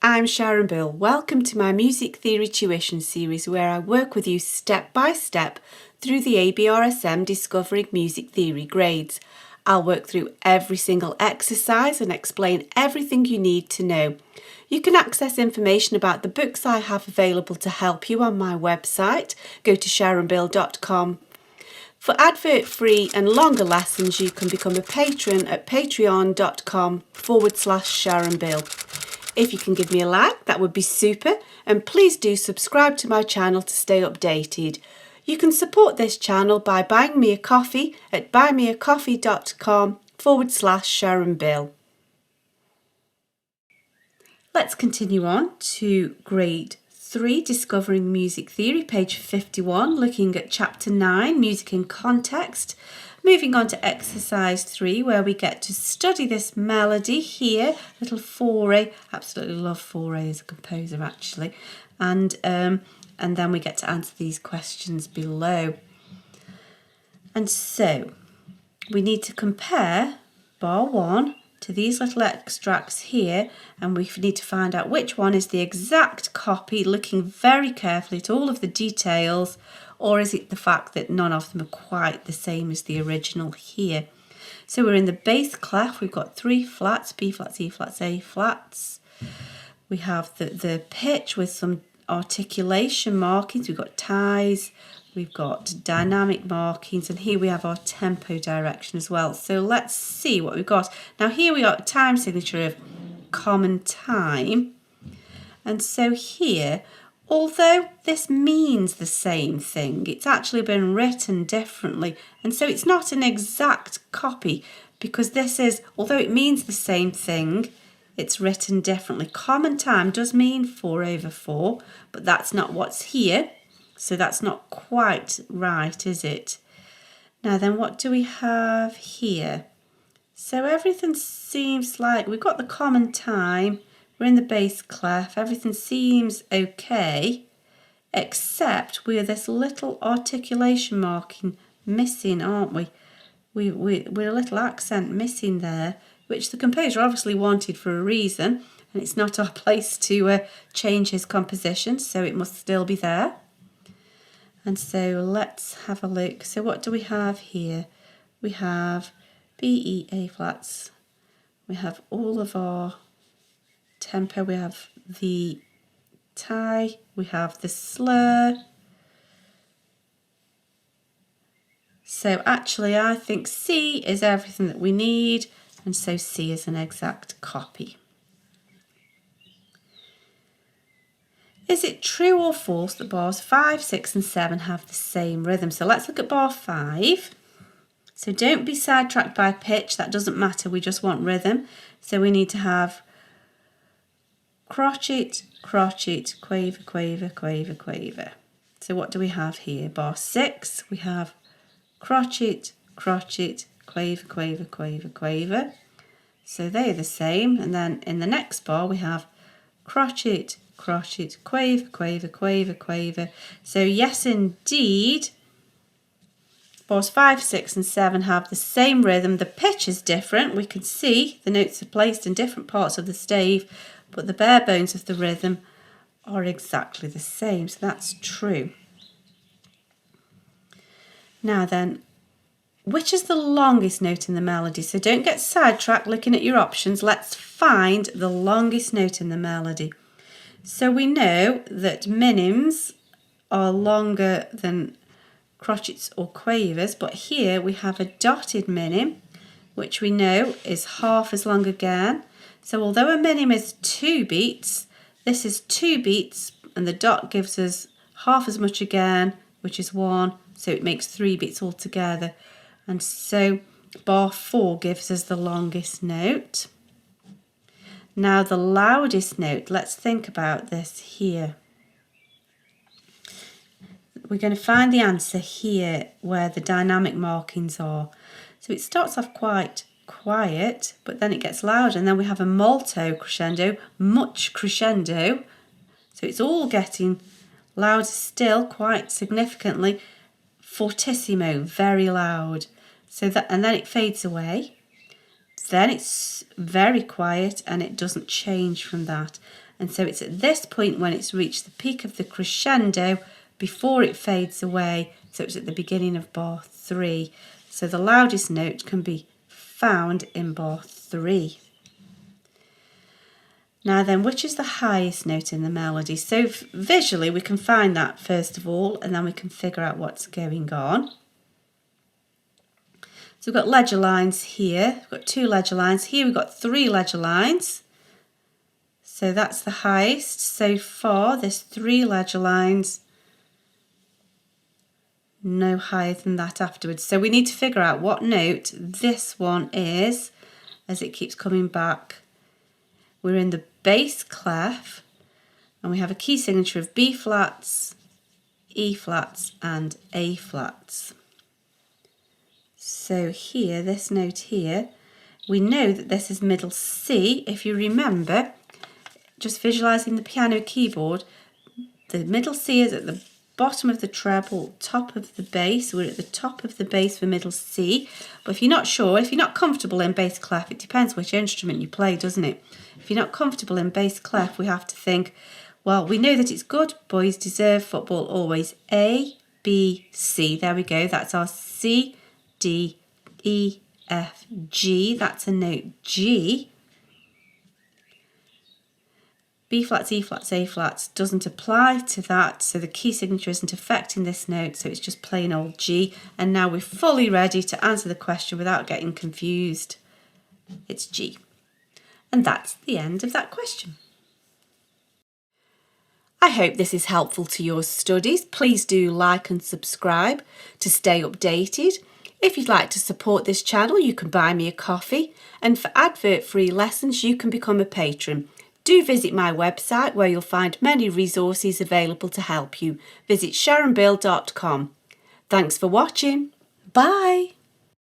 I'm Sharon Bill. Welcome to my Music Theory Tuition series where I work with you step by step through the ABRSM Discovering Music Theory grades. I'll work through every single exercise and explain everything you need to know. You can access information about the books I have available to help you on my website. Go to sharonbill.com. For advert-free and longer lessons, you can become a patron at patreon.com/SharonBill. If you can give me a like, that would be super, and please do subscribe to my channel to stay updated. You can support this channel by buying me a coffee at buymeacoffee.com/SharonBill. Let's continue on to grade 3, Discovering Music Theory, page 51, looking at chapter 9, Music in Context. Moving on to exercise 3, where we get to study this melody here, little foray. Absolutely love foray as a composer, actually. And then we get to answer these questions below. And so we need to compare bar 1 to these little extracts here, and we need to find out which one is the exact copy, looking very carefully at all of the details, or is it the fact that none of them are quite the same as the original here. So we're in the bass clef. We've got 3 flats, B flats, E flats, A flats. We have the pitch with some articulation markings. We've got ties, we've got dynamic markings, and here we have our tempo direction as well. So let's see what we've got. Now here we got a time signature of common time. And so here, although this means the same thing, it's actually been written differently. And so it's not an exact copy, because this is, although it means the same thing, it's written differently. Common time does mean 4/4, but that's not what's here. So that's not quite right, is it? Now then, what do we have here? So everything seems like we've got the common time. We're in the bass clef. Everything seems okay, except we're this little articulation marking missing, aren't we? We're a little accent missing there, which the composer obviously wanted for a reason, and it's not our place to change his composition, so it must still be there. And so let's have a look. So what do we have here? We have B, E, A flats. We have all of our tempo. We have the tie. We have the slur. So actually I think C is everything that we need, and so C is an exact copy. Is it true or false that bars 5, 6 and 7 have the same rhythm? So let's look at bar 5. So don't be sidetracked by pitch, that doesn't matter, we just want rhythm. So we need to have crotchet, crotchet, quaver, quaver, quaver, quaver. So what do we have here? Bar 6, we have crotchet, crotchet, quaver, quaver, quaver, quaver. So they're the same. And then in the next bar we have crotchet, crotchet, quaver, quaver, quaver, quaver. So yes, indeed, bars 5, 6 and 7 have the same rhythm. The pitch is different. We can see the notes are placed in different parts of the stave, but the bare bones of the rhythm are exactly the same. So that's true. Now then, which is the longest note in the melody? So don't get sidetracked looking at your options. Let's find the longest note in the melody. So we know that minims are longer than crotchets or quavers, but here we have a dotted minim, which we know is half as long again. So although a minim is 2 beats, this is 2 beats, and the dot gives us half as much again, which is 1, so it makes 3 beats altogether. And so bar 4 gives us the longest note. Now the loudest note, let's think about this here. We're going to find the answer here where the dynamic markings are. So it starts off quite quiet, but then it gets louder, and then we have a molto crescendo, much crescendo. So it's all getting louder still, quite significantly. Fortissimo, very loud. So that, and then it fades away. Then it's very quiet and it doesn't change from that. And so it's at this point when it's reached the peak of the crescendo before it fades away. So it's at the beginning of bar 3. So the loudest note can be found in bar 3. Now then, which is the highest note in the melody? So visually we can find that first of all, and then we can figure out what's going on. So we've got ledger lines here, we've got 2 ledger lines. Here we've got 3 ledger lines. So that's the highest. So far there's 3 ledger lines, no higher than that afterwards. So we need to figure out what note this one is as it keeps coming back. We're in the bass clef and we have a key signature of B flats, E flats and A flats. So here, this note here, we know that this is middle C. If you remember, just visualising the piano keyboard, the middle C is at the bottom of the treble, top of the bass. We're at the top of the bass for middle C. But if you're not sure, if you're not comfortable in bass clef, it depends which instrument you play, doesn't it? If you're not comfortable in bass clef, we have to think, well, we know that it's good boys deserve football always. A, B, C. There we go. That's our C, D, E, F, G. That's a note G. B flats, E flats, A flats doesn't apply to that, so the key signature isn't affecting this note, so it's just plain old G. And now we're fully ready to answer the question without getting confused. It's G. And that's the end of that question. I hope this is helpful to your studies. Please do like and subscribe to stay updated. If you'd like to support this channel, you can buy me a coffee, and for advert-free lessons, you can become a patron. Do visit my website where you'll find many resources available to help you. Visit sharonbill.com. Thanks for watching. Bye.